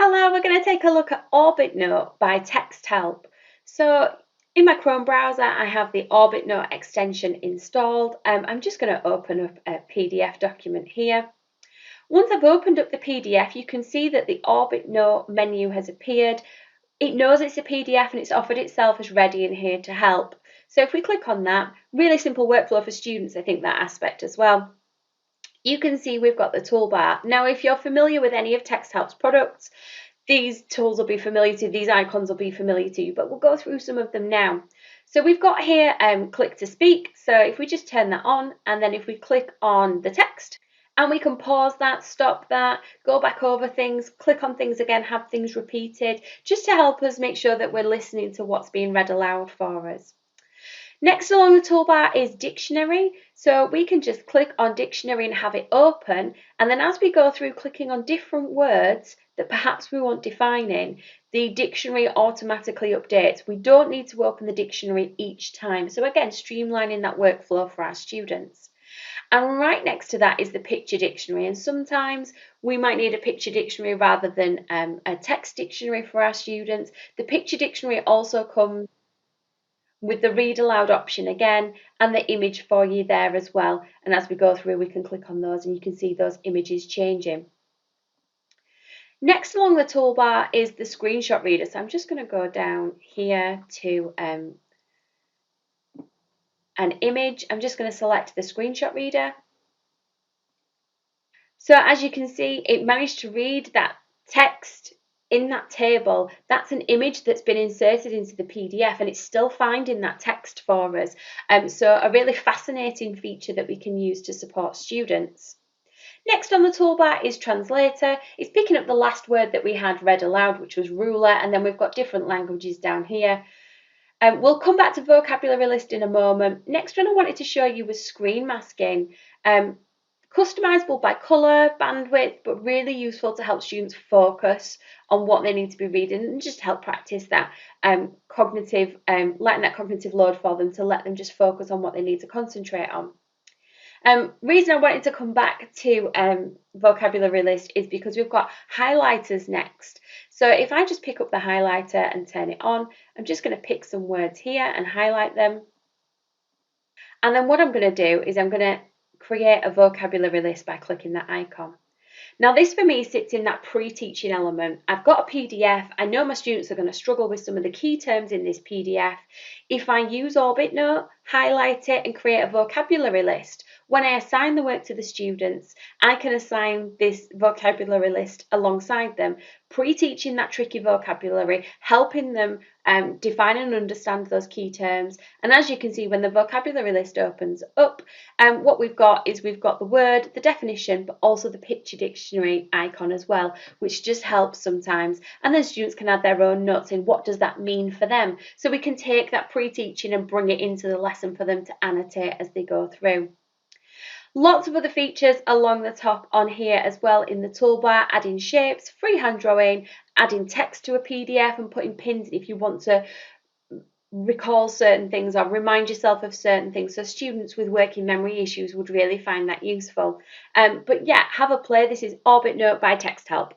Hello, we're going to take a look at OrbitNote by Texthelp. So in my Chrome browser, I have the OrbitNote extension installed. I'm just going to open up a PDF document here. Once I've opened up the PDF, you can see that the OrbitNote menu has appeared. It knows it's a PDF and it's offered itself as ready and here to help. So if we click on that, really simple workflow for students, I think that aspect as well. You can see we've got the toolbar. Now, if you're familiar with any of Texthelp's products, these tools will be familiar to you, these icons will be familiar to you, but we'll go through some of them now. So we've got here click to speak. So if we just turn that on, and then if we click on the text, and we can pause that, stop that, go back over things, click on things again, have things repeated, just to help us make sure that we're listening to what's being read aloud for us. Next along the toolbar is dictionary. So we can just click on dictionary and have it open. And then as we go through clicking on different words that perhaps we want defining, the dictionary automatically updates. We don't need to open the dictionary each time. So again, streamlining that workflow for our students. And right next to that is the picture dictionary. And sometimes we might need a picture dictionary rather than a text dictionary for our students. The picture dictionary also comes with the read aloud option again and the image for you there as well. And as we go through, we can click on those and you can see those images changing. Next along the toolbar is the screenshot reader. So I'm just going to go down here to an image. I'm just going to select the screenshot reader. So as you can see, it managed to read that text in that table. That's an image that's been inserted into the PDF and it's still finding that text for us. So a really fascinating feature that we can use to support students. Next on the toolbar is translator. It's picking up the last word that we had read aloud, which was ruler, and then we've got different languages down here. We'll come back to vocabulary list in a moment. Next one I wanted to show you was screen masking. Customizable by colour, bandwidth, but really useful to help students focus on what they need to be reading and just help practice that cognitive, letting that cognitive load for them to let them just focus on what they need to concentrate on. Reason I wanted to come back to vocabulary list is because we've got highlighters next. So if I just pick up the highlighter and turn it on, I'm just going to pick some words here and highlight them. And then what I'm going to do is I'm going to create a vocabulary list by clicking that icon. Now this for me sits in that pre-teaching element. I've got a PDF. I know my students are going to struggle with some of the key terms in this PDF. If I use OrbitNote, highlight it and create a vocabulary list, when I assign the work to the students, I can assign this vocabulary list alongside them, pre-teaching that tricky vocabulary, helping them define and understand those key terms. And as you can see, when the vocabulary list opens up, what we've got is we've got the word, the definition, but also the picture dictionary icon as well, which just helps sometimes. And then students can add their own notes in what does that mean for them. So we can take that pre-teaching and bring it into the lesson for them to annotate as they go through. Lots of other features along the top on here as well in the toolbar, adding shapes, freehand drawing, adding text to a PDF and putting pins if you want to recall certain things or remind yourself of certain things. So students with working memory issues would really find that useful. But yeah, have a play. This is OrbitNote by Texthelp.